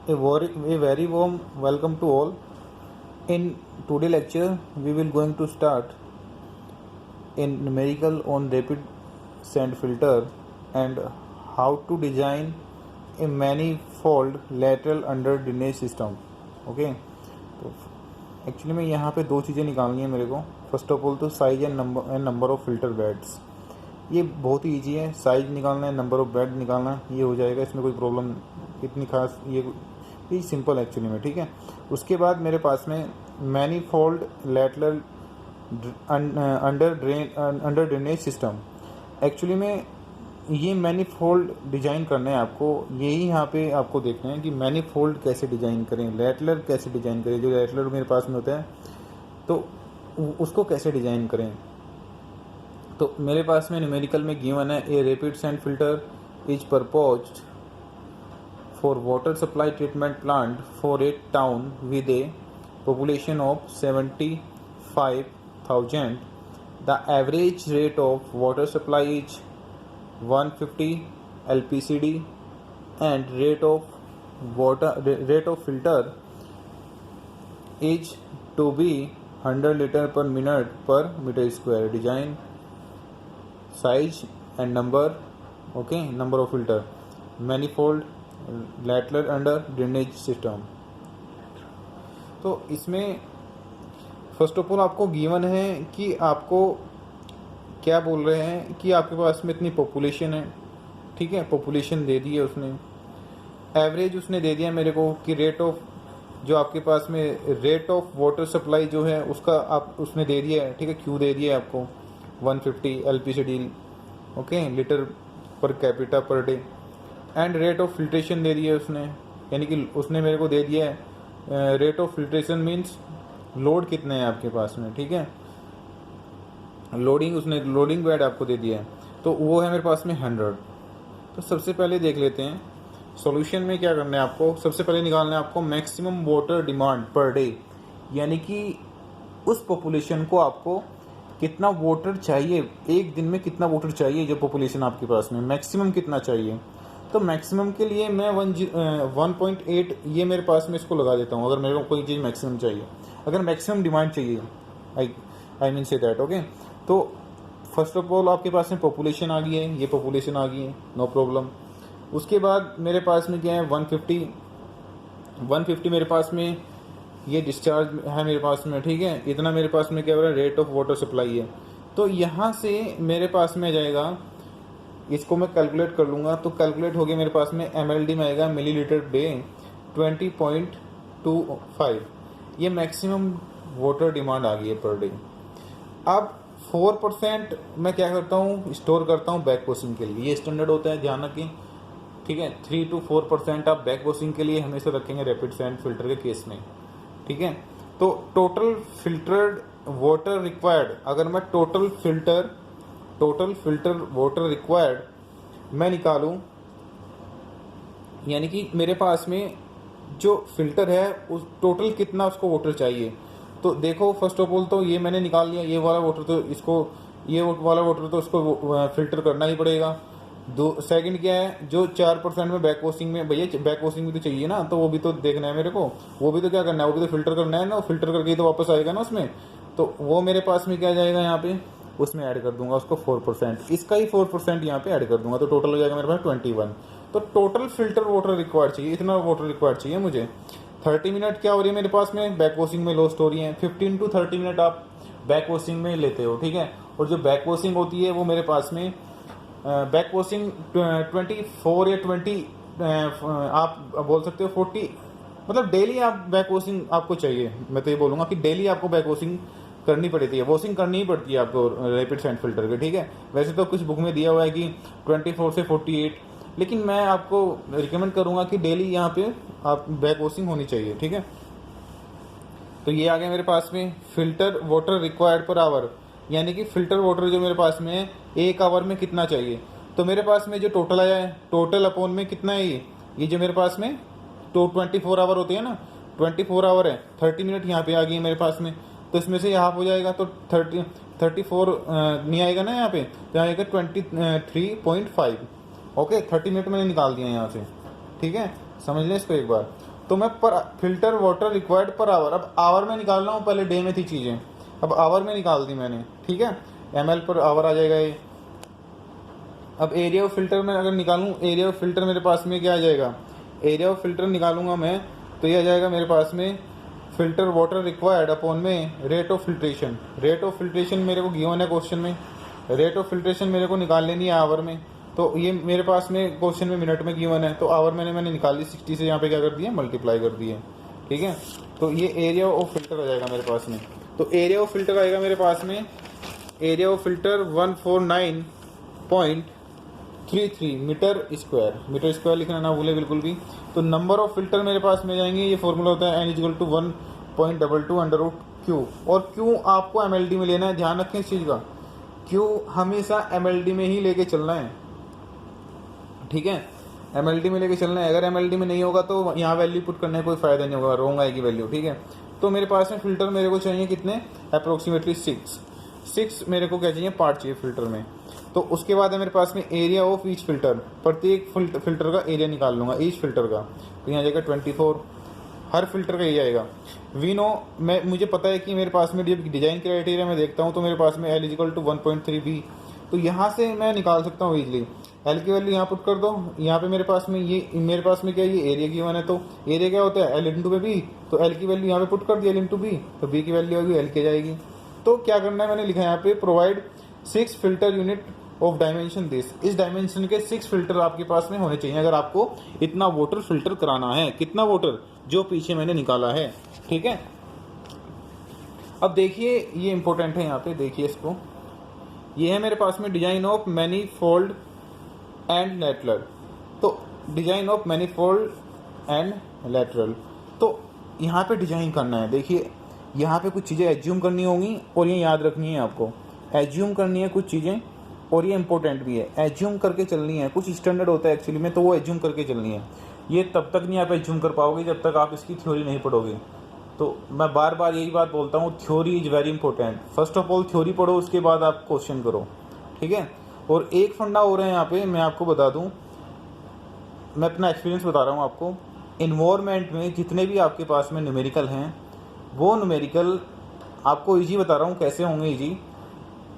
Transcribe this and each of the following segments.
A very warm welcome to all. In today lecture, we will going to start a numerical on rapid sand filter and how to design a manifold lateral under drainage system. Okay, तो actually में यहाँ पे दो चीज़ें निकालनी है मेरे को. फर्स्ट ऑफ ऑल तो size and number of filter beds. ये बहुत ही ईजी है. साइज निकालना है, नंबर ऑफ बेड निकालना है, ये हो जाएगा. इसमें कोई प्रॉब्लम इतनी खास ये सिंपल एक्चुअली में. ठीक है. उसके बाद मेरे पास में manifold lateral under drainage system. Actually में ये मैनीफोल्ड डिजाइन करना है आपको. यही यहाँ पे आपको देखना है कि मैनीफोल्ड कैसे डिजाइन करें, लैटरल कैसे डिजाइन करें. जो लैटरल मेरे पास में होता है तो उसको कैसे डिजाइन करें. तो मेरे पास में न्यूमेरिकल में गिवन है a rapid sand filter is proposed for water supply treatment plant for a town with a population of 75,000. The average rate of water supply is 150 LPCD and rate of filter is to be 100 liter per minute per meter square. Design, size and number. Okay, number of filter, manifold, lateral under drainage system. तो इसमें first of all आपको given है कि आपको क्या बोल रहे हैं कि आपके पास में इतनी पॉपुलेशन है. ठीक है, पॉपुलेशन दे दी है उसने. एवरेज उसने दे दिया मेरे को कि रेट ऑफ जो आपके पास में रेट ऑफ वाटर सप्लाई जो है उसका आप उसने दे दिया है. ठीक है, क्यू दे दिया है आपको 150 LPCD. Okay, litre per capita per day. And rate of filtration दे दिया है उसने, यानी कि उसने मेरे को दे दिया है rate of filtration means load कितने हैं आपके पास में. ठीक है, लोडिंग उसने लोडिंग बेड आपको दे दिया है तो वो है मेरे पास में 100. तो सबसे पहले देख लेते हैं सॉल्यूशन में क्या करना है आपको. सबसे पहले निकालना है आपको maximum water demand per day, यानी कि उस पॉपुलेशन को आपको कितना वाटर चाहिए, एक दिन में कितना वाटर चाहिए. जो पॉपुलेशन आपके पास में मैक्सिमम कितना चाहिए, तो मैक्सिमम के लिए मैं 1.8 ये मेरे पास में इसको लगा देता हूँ. अगर मेरे को कोई चीज़ मैक्सिमम चाहिए, अगर मैक्सिमम डिमांड चाहिए, I mean say that. Okay, तो फर्स्ट ऑफ ऑल आपके पास में पॉपुलेशन आ गई है, ये पॉपुलेशन आ गई है, नो प्रॉब्लम. उसके बाद मेरे पास में क्या है 150 मेरे पास में ये डिस्चार्ज है मेरे पास में. ठीक है, इतना मेरे पास में क्या हो रहा है, रेट ऑफ वाटर सप्लाई है. तो यहाँ से मेरे पास में जाएगा, इसको मैं कैलकुलेट कर लूँगा तो कैलकुलेट हो गया मेरे पास में MLD में आएगा मिलीलीटर डे 20.25. ये मैक्सिमम वाटर डिमांड आ गई है पर डे. अब 4% मैं क्या करता हूँ, स्टोर करता हूँ बैक वॉशिंग के लिए. ये स्टैंडर्ड होता है, ध्यान रखें. ठीक है, 3 to 4% आप बैक वॉशिंग के लिए हमेशा रखेंगे रैपिड सैंड फिल्टर के केस में. ठीक है, तो टोटल फिल्टर्ड वाटर रिक्वायर्ड, अगर मैं टोटल फिल्टर वाटर रिक्वायर्ड मैं निकालूं, यानी कि मेरे पास में जो फिल्टर है उस टोटल कितना उसको वाटर चाहिए. तो देखो फर्स्ट ऑफ ऑल तो ये मैंने निकाल लिया. ये वाला वाटर तो इसको, ये वाला वाटर तो उसको फिल्टर करना ही पड़ेगा. सेकंड क्या है, जो 4% में बैक वॉशिंग में, भैया बैक वॉशिंग भी तो चाहिए ना, तो वो भी तो देखना है मेरे को. वो भी तो क्या करना है, वो भी तो फिल्टर करना है ना. फिल्टर करके ही तो वापस आएगा ना उसमें. तो वो मेरे पास में क्या जाएगा यहाँ पे, उसमें ऐड कर दूंगा उसको 4%. इसका ही 4% यहाँ पे ऐड कर दूंगा तो टोटल हो जाएगा मेरे पास 21. तो टोटल फिल्टर वाटर रिक्वायर्ड चाहिए, इतना वाटर रिक्वायर्ड चाहिए मुझे. 30 मिनट क्या हो रही है मेरे पास में बैक वॉशिंग में लॉस्ट हो रही है. 15 to 30 मिनट आप बैक वॉशिंग में लेते हो. ठीक है, और जो बैक वॉशिंग होती है वो मेरे पास में बैक वॉशिंग 24 या 20 आप बोल सकते हो 40, मतलब डेली आप बैक वॉशिंग आपको चाहिए. मैं तो ये बोलूँगा कि डेली आपको बैक वॉशिंग करनी पड़ती है, वॉशिंग करनी ही पड़ती है आपको रैपिड सैंड फिल्टर के. ठीक है, वैसे तो कुछ बुक में दिया हुआ है कि 24 से 48, लेकिन मैं आपको रिकमेंड करूंगा कि डेली यहाँ पे आप बैक वॉशिंग होनी चाहिए. ठीक है, तो ये आ गया मेरे पास में filter water required per hour, यानी कि फिल्टर वाटर जो मेरे पास में है एक आवर में कितना चाहिए. तो मेरे पास में जो टोटल आया है, टोटल अपॉन में कितना है ये जो मेरे पास में तो 24 आवर होती है ना, 24 आवर है. 30 मिनट यहाँ पे आ गई मेरे पास में, तो इसमें से हाफ हो जाएगा तो 34 नहीं आएगा ना यहाँ पे, तो आएगा 23.5. ओके, 30 मिनट मैंने निकाल दिया यहाँ से. ठीक है, समझ लें इसको एक बार. तो मैं पर filter water required per hour, अब आवर में निकाल रहा हूँ, पहले डे में थी चीज़ें, अब आवर में निकाल दी मैंने, ठीक है, ml पर आवर आ जाएगा ये। अब एरिया ऑफ फिल्टर में अगर निकालूँ, एरिया ऑफ फिल्टर मेरे पास में क्या आ जाएगा, एरिया ऑफ फिल्टर निकालूंगा मैं तो ये आ जाएगा मेरे पास में फिल्टर वाटर रिक्वायर्ड अपॉन में rate of filtration. Rate of filtration मेरे को गिवन है क्वेश्चन में, रेट ऑफ फिल्ट्रेशन मेरे को निकाल लेनी है आवर में, तो ये मेरे पास में क्वेश्चन में मिनट में गिवन है, तो आवर मैंने निकाल ली 60 से यहाँ पे क्या कर दिया, मल्टीप्लाई कर दिए, ठीक है। तो ये एरिया ऑफ फिल्टर आ जाएगा मेरे पास में। तो एरिया ऑफ फिल्टर आएगा मेरे पास में, area of filter 149.33 metre square लिखना ना भूले बिल्कुल भी। तो नंबर ऑफ फिल्टर मेरे पास में जाएंगे, ये फॉर्मूला होता है n=1.22 और Q आपको MLD में लेना है, ध्यान रखें इस चीज़ का, Q हमेशा MLD में ही लेके चलना है, ठीक है, MLD में लेके चलना है। अगर MLD में नहीं होगा तो यहाँ वैल्यू पुट करने का कोई फ़ायदा नहीं होगा, रॉन्ग आएगी वैल्यू, ठीक है। तो मेरे पास में फ़िल्टर मेरे को चाहिए कितने, अप्रोक्सीमेटली 6 मेरे को क्या चाहिए, पार्ट चाहिए फ़िल्टर में। तो उसके बाद है मेरे पास में एरिया ऑफ ईच फिल्टर, प्रत्येक फिल्टर का एरिया निकाल लूँगा, ईच फिल्टर का, तो यहाँ जाएगा 24, हर फिल्टर का ये आएगा। वी नो, मुझे पता है कि मेरे पास में जब डिज़ाइन क्राइटेरिया में देखता हूँ तो मेरे पास में L=1.3b, तो यहाँ से मैं निकाल सकता हूँ ईजिली। एल की वैल्यू यहाँ पुट कर दो, यहाँ पे मेरे पास में ये, मेरे पास में क्या है, ये एरिया गिवन है, तो एरिया क्या होता है, L इंटू बी, तो L की वैल्यू यहाँ पे पुट कर दी L इंटू बी, तो B की वैल्यू होगी L की जाएगी। तो क्या करना है, मैंने लिखा है यहाँ पे provide 6 filter unit of dimension this, इस डायमेंशन के 6 फिल्टर आपके पास में होने चाहिए अगर आपको इतना वाटर फिल्टर कराना है। कितना वाटर, जो पीछे मैंने निकाला है, ठीक है। अब देखिए ये इंपॉर्टेंट है, यहाँ पे देखिए इसको, ये है मेरे पास में design of manifold and lateral. तो design of manifold and lateral, तो यहाँ पे डिजाइन करना है। देखिए यहाँ पे कुछ चीज़ें एज्यूम करनी होंगी और ये याद रखनी है आपको, एज्यूम करनी है कुछ चीज़ें, और ये इंपॉर्टेंट भी है, एज्यूम करके चलनी है। कुछ स्टैंडर्ड होता है एक्चुअली में, तो वो एज्यूम करके चलनी है। ये तब तक नहीं आप एज्यूम कर पाओगे जब तक आप इसकी थ्योरी नहीं पढ़ोगे। तो मैं बार बार यही बात बोलता हूँ, theory is very important. First of all theory पढ़ो, उसके बाद आप क्वेश्चन करो, ठीक है। और एक फंडा हो रहा है यहाँ पे, मैं आपको बता दूँ, मैं अपना एक्सपीरियंस बता रहा हूँ आपको। इन्वायरमेंट में जितने भी आपके पास में न्यूमेरिकल हैं, वो न्यूमेरिकल आपको ईजी बता रहा हूँ कैसे होंगे ईजी।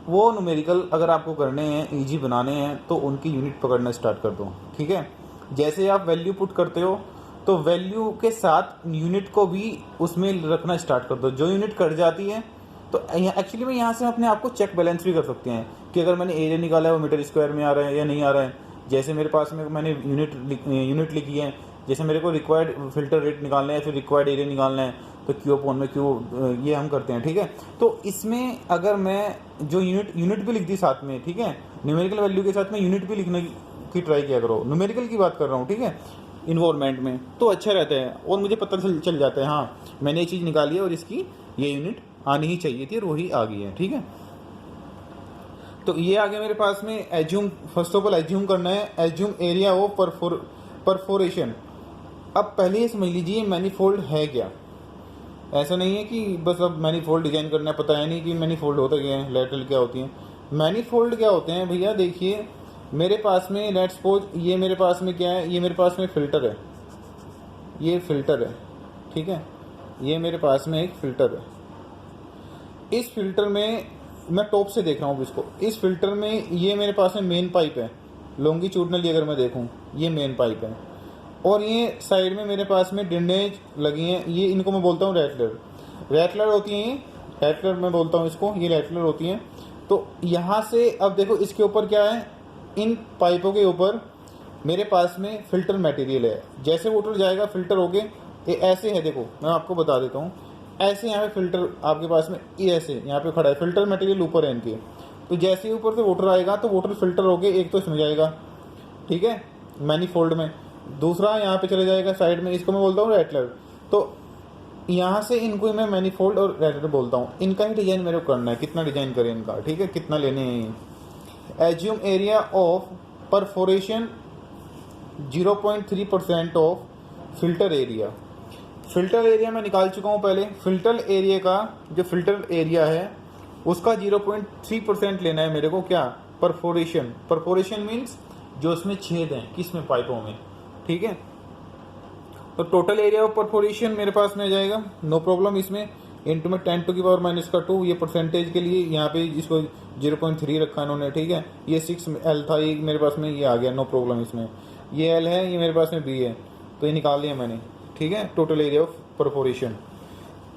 वो न्यूमेरिकल अगर आपको करने हैं, ईजी बनाने हैं, तो उनकी यूनिट पकड़ना स्टार्ट कर दो, ठीक है। जैसे आप वैल्यू पुट करते हो तो वैल्यू के साथ यूनिट को भी उसमें रखना स्टार्ट कर दो। जो यूनिट कट जाती है तो एक्चुअली में यहाँ से हम अपने आप को चेक बैलेंस भी कर सकते हैं कि अगर मैंने एरिया निकाला है वो मीटर स्क्वायर में आ रहा है या नहीं आ रहा है। जैसे मेरे पास में मैंने यूनिट लिखी है, जैसे मेरे को रिक्वायर्ड फिल्टर रेट निकालना है, फिर रिक्वायर्ड एरिया निकालना है, तो क्यू अपॉन में क्यू, ये हम करते हैं, ठीक है। तो इसमें अगर मैं जो यूनिट भी लिख दी साथ में, ठीक है, न्यूमेरिकल वैल्यू के साथ में यूनिट भी लिखने की ट्राई किया करो। न्यूमेरिकल की बात कर रहा हूँ, ठीक है, इन्वायरमेंट में, तो अच्छा रहता है और मुझे पता चल जाता है, हाँ मैंने ये चीज़ निकाली है और इसकी ये यूनिट आनी ही चाहिए थी और वही आ गई है, ठीक है। तो ये आगे मेरे पास में assume, first of all assume करना है, एज्यूम एरिया ऑफ परफोरेशन। अब पहले ये समझ लीजिए मैनीफोल्ड है क्या। ऐसा नहीं है कि बस अब मैनीफोल्ड डिजाइन करना है, पता है नहीं कि मैनीफोल्ड होता क्या है, लेटरल क्या होती है। मैनीफोल्ड क्या होते हैं भैया, देखिए मेरे पास में लेट्स सपोज ये मेरे पास में क्या है, ये मेरे पास में फ़िल्टर है, ये फ़िल्टर है, ठीक है, ये मेरे पास में एक फ़िल्टर है। इस फिल्टर में मैं टॉप से देख रहा हूँ इसको, इस फिल्टर में ये मेरे पास में मेन पाइप है, लॉन्गिट्यूडनली अगर मैं देखूँ ये मेन पाइप है, और ये साइड में मेरे पास में ड्रेनेज लगी हैं, ये इनको मैं बोलता हूँ रैटलर होती हैं, रैटलर मैं बोलता हूँ इसको, ये रैटलर होती हैं। तो यहाँ से अब देखो इसके ऊपर क्या है, इन पाइपों के ऊपर मेरे पास में फ़िल्टर मटेरियल है। जैसे वाटर जाएगा फ़िल्टर होके ये ऐसे है, देखो मैं आपको बता देता हूँ, ऐसे यहाँ पे फ़िल्टर आपके पास में ये ऐसे यहाँ पे खड़ा है, फ़िल्टर मटेरियल ऊपर है इनके। तो जैसे ही ऊपर से वाटर आएगा तो वाटर फ़िल्टर होके एक तो इसमें जाएगा, ठीक है, मैनीफोल्ड में, दूसरा यहाँ पे चले जाएगा साइड में, इसको मैं बोलता हूँ रैटलर। तो यहाँ से इनको मैं मैनीफोल्ड और रैटलर बोलता हूँ। इनका ही डिज़ाइन मेरे को करना है, कितना डिज़ाइन करें इनका, ठीक है, कितना लेने हैं। Assume area of perforation 0.3% of filter area. Filter area मैं निकाल चुका हूँ पहले। फ़िल्टर एरिया का जो फ़िल्टर एरिया है उसका 0.3% लेना है मेरे को, क्या, परफोरेशन। परफोरेशन मीन्स जो उसमें छेद हैं, किस में, पाइपों में, ठीक है। तो टोटल एरिया ऑफ परफोरेशन मेरे पास में आ जाएगा, नो प्रॉब्लम इसमें, इंटू में 10⁻⁻2 ये परसेंटेज के लिए यहाँ पे इसको 0.3 रखा इन्होंने, ठीक है। ये 6L था, ये मेरे पास में ये आ गया, नो प्रॉब्लम इसमें। ये L है, ये मेरे पास में B है, तो ये निकाल लिया मैंने, ठीक है, टोटल एरिया ऑफ परफोरेशन।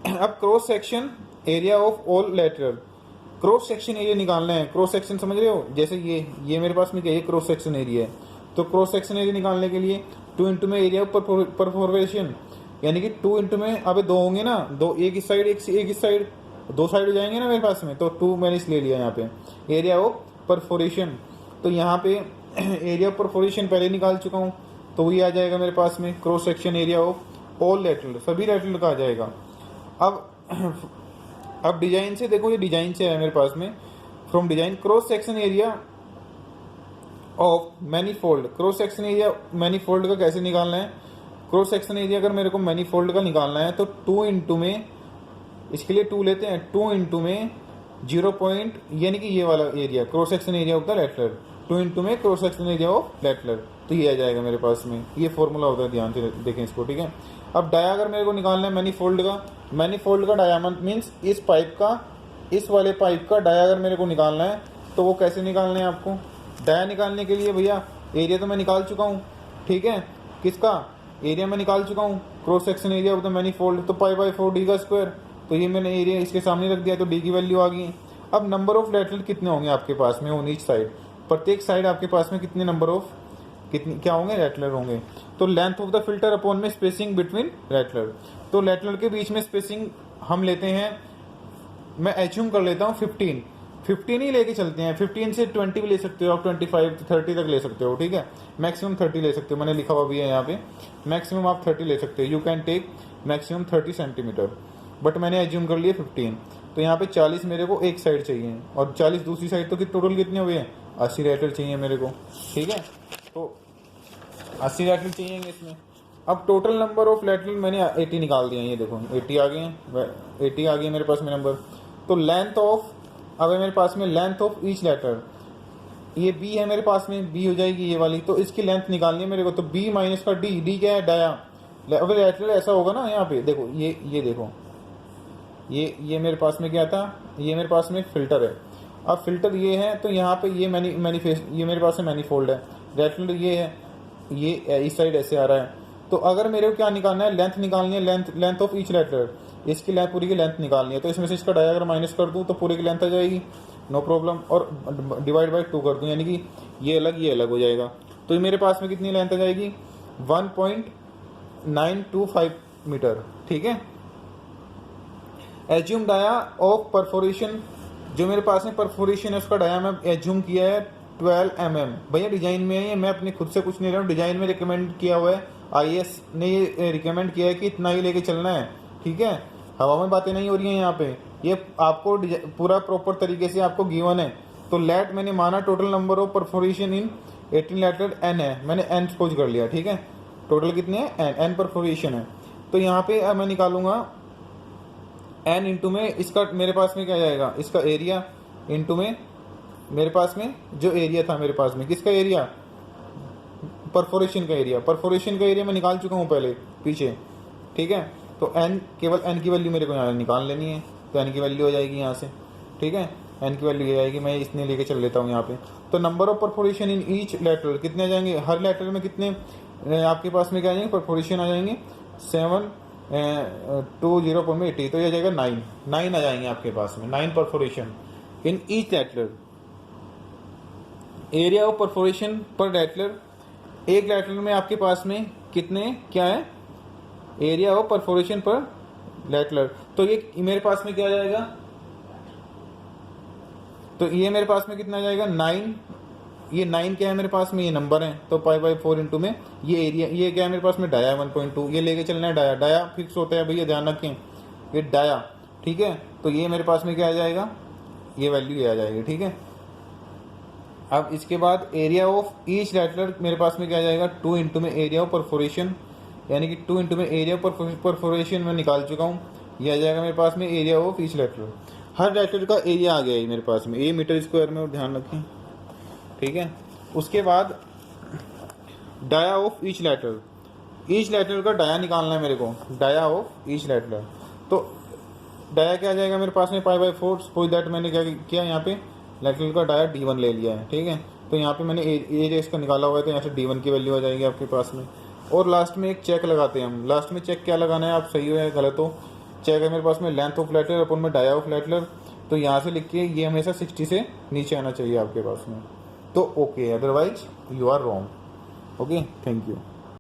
अब cross section area of all lateral, cross section area निकालना है। क्रॉस सेक्शन समझ रहे हो, जैसे ये मेरे पास में क्या है, क्रॉस सेक्शन एरिया है। तो क्रॉस सेक्शन एरिया निकालने के लिए 2 इंटू में एरिया ऑफ परफोरेशन, यानी कि 2 इंटू में, अब 2 होंगे ना, दो एक इस साइड एक इस साइड, 2 साइड हो जाएंगे ना मेरे पास में, तो 2 मैंने इसलिए लिया यहाँ पे एरिया ऑफ परफोरेशन। तो यहाँ पे एरिया ऑफ परफोरेशन पहले निकाल चुका हूँ, तो ये आ जाएगा मेरे पास में cross section area of all lateral, सभी लेटरल का आ जाएगा। अब डिजाइन से देखो, ये डिजाइन से है मेरे पास में, from design cross section area of manifold. Cross section area manifold का कैसे निकालना है, क्रॉस सेक्शन एरिया अगर मेरे को मैनीफोल्ड का निकालना है तो 2 इंटू में, इसके लिए 2 लेते हैं, 2 इंटू में 0 पॉइंट, यानी कि ये वाला area cross section area of the lateral, 2 into में cross section area of lateral, तो ये आ जाएगा मेरे पास में, ये फॉर्मूला होता है, ध्यान से देखें इसको, ठीक है। अब डाया अगर मेरे को निकालना है मैनीफोल्ड का डायमीटर मीन्स इस पाइप का, इस वाले पाइप का डाया अगर मेरे को निकालना है तो वो कैसे निकालना है आपको। डाया निकालने के लिए भैया एरिया तो मैं निकाल चुका हूँ, ठीक है, किसका एरिया मैं निकाल चुका हूँ, cross section area of the manifold, तो π/4 d का स्क्वायर, तो ये मैंने एरिया इसके सामने रख दिया, तो d की वैल्यू आ गई। अब नंबर ऑफ लेटरल कितने होंगे आपके पास में ऑन ईच साइड, प्रत्येक साइड आपके पास में कितने नंबर ऑफ क्या होंगे, लेटरल होंगे। तो length of the filter upon में स्पेसिंग बिटवीन लेटरल, तो लेटरल के बीच में स्पेसिंग हम लेते हैं, मैं एज्यूम कर लेता हूँ 15 ही लेके चलते हैं, 15 से 20 भी ले सकते हो आप, 25 30 तक ले सकते हो, ठीक है, मैक्सिमम 30 ले सकते हो, मैंने लिखा हुआ भी है यहाँ पे, मैक्सिमम आप 30 ले सकते हो, you can take maximum 30 centimetre, but मैंने एज्यूम कर लिया 15। तो यहाँ पे 40 मेरे को एक साइड चाहिए और 40 दूसरी साइड, तो टोटल कितने हुए हैं, 80 लेटरल चाहिए मेरे को, ठीक है, तो 80 लेटरल चाहिए इसमें। अब टोटल नंबर ऑफ लेटरल मैंने 80 निकाल दिए, ये देखो 80 आ गए हैं, 80 आ गए मेरे पास में नंबर। तो लेंथ ऑफ, अब है मेरे पास में लेंथ ऑफ ईच लेटर, ये बी है मेरे पास में, बी हो जाएगी ये वाली, तो इसकी लेंथ निकालनी है मेरे को, तो बी माइनस का डी क्या है, डाया। अब लेटरल ऐसा होगा ना, यहाँ पे देखो, ये देखो, ये मेरे पास में क्या था, ये मेरे पास में फिल्टर है। अब फिल्टर ये है, तो यहाँ पे ये मैनिफेस्ट, ये मेरे पास में मैनीफोल्ड है, लेटरल ये है, ये इस साइड ऐसे आ रहा है। तो अगर मेरे को क्या निकालना है, लेंथ निकालनी है, लेंथ ऑफ ईच लेटर, इसकी लेंथ पूरी की लेंथ निकालनी है, तो इसमें से इसका डाया अगर माइनस कर दूँ तो पूरी की लेंथ आ जाएगी, नो प्रॉब्लम, और डिवाइड बाई 2 कर दूँ, यानी कि ये अलग हो जाएगा। तो ये मेरे पास में कितनी लेंथ आ जाएगी, 1.925 मीटर, ठीक है। एज्यूम डाया ऑफ परफोरेशन, जो मेरे पास में परफोरेशन है उसका डाया मैं एज्यूम किया है 12 mm। भैया डिजाइन में है, मैं अपने खुद से कुछ नहीं रहा हूँ, डिजाइन में रिकमेंड किया हुआ है, IAS ने ये रिकमेंड किया है कि इतना ही लेके चलना है, ठीक है, हवा में बातें नहीं हो रही हैं यहाँ पे, ये आपको पूरा प्रॉपर तरीके से आपको गिवन है। तो लेट मैंने माना total number of perforation in 18 lateral n है, मैंने n खोज कर लिया, ठीक है, टोटल कितने हैं, n परफोरेशन है। तो यहाँ पे मैं निकालूंगा n इंटू में इसका, मेरे पास में क्या जाएगा, इसका एरिया इंटू में मेरे पास में जो एरिया था, मेरे पास में किसका एरिया, परफोरेशन का एरिया मैं निकाल चुका हूँ पहले पीछे, ठीक है। तो n, केवल n की वैल्यू मेरे को यहाँ निकाल लेनी है, तो n की वैल्यू हो जाएगी यहाँ से, ठीक है, n की वैल्यू हो जाएगी, मैं इसने लेके चल लेता हूँ यहाँ पे। तो number of perforation in each lateral कितने आ जाएंगे, हर लेटरल में कितने आपके पास में क्या आ जाएंगे, परफोरेशन आ जाएंगे 720.80, तो ये आ जाएगा 9 आ जाएंगे आपके पास में, 9 perforation in each lateral. Area of perforation पर लेटरल, एक लेटरल में आपके पास में कितने क्या है, एरिया ऑफ परफोरेशन पर लेटरल, तो ये मेरे पास में क्या आ जाएगा, तो ये मेरे पास में कितना आ जाएगा 9, ये 9 क्या है मेरे पास में, ये नंबर है, तो π/4 इंटू में ये एरिया, ये क्या है मेरे पास में, डाया 1.2, ये लेके चलना है, डाया फिक्स होता है भैया, ध्यान रखें, ये डाया, ठीक है। तो ये मेरे पास में क्या आ जाएगा, ये वैल्यू ये आ जाएगी, ठीक है। अब इसके बाद एरिया ऑफ ईच लेटरल मेरे पास में क्या आ जाएगा, 2 इंटू में एरिया ऑफ परफोरेशन, यानी कि 2 इंटू में एरिया ऑफ परफोरेशन मैं निकाल चुका हूँ, ये आ जाएगा मेरे पास में area of each lateral. Her lateral का एरिया आ गया है मेरे पास में, ये मीटर स्क्वायर में, और ध्यान रखें, ठीक है। उसके बाद dia of each lateral, each lateral का डाया निकालना है मेरे को, डाया ऑफ ईच लैटरल। तो डाया क्या आ जाएगा मेरे पास में, पाई बाई 4। सपोज दैट मैंने क्या किया, यहाँ पे लैटरल का डाया D1 ले लिया है, ठीक है। तो यहाँ पे मैंने एज इसका निकाला हुआ है, तो यहाँ से D1 की वैल्यू आ जाएगी आपके पास में। और लास्ट में एक चेक लगाते हैं हम। लास्ट में चेक क्या लगाना है, आप सही हो या गलत हो। चेक है मेरे पास में लेंथ ऑफ लैटरल अपन में डाया ऑफ लैटरल। तो यहाँ से लिखिए ये हमेशा 60 से नीचे आना चाहिए आपके पास में, तो okay, otherwise you are wrong. Okay, thank you.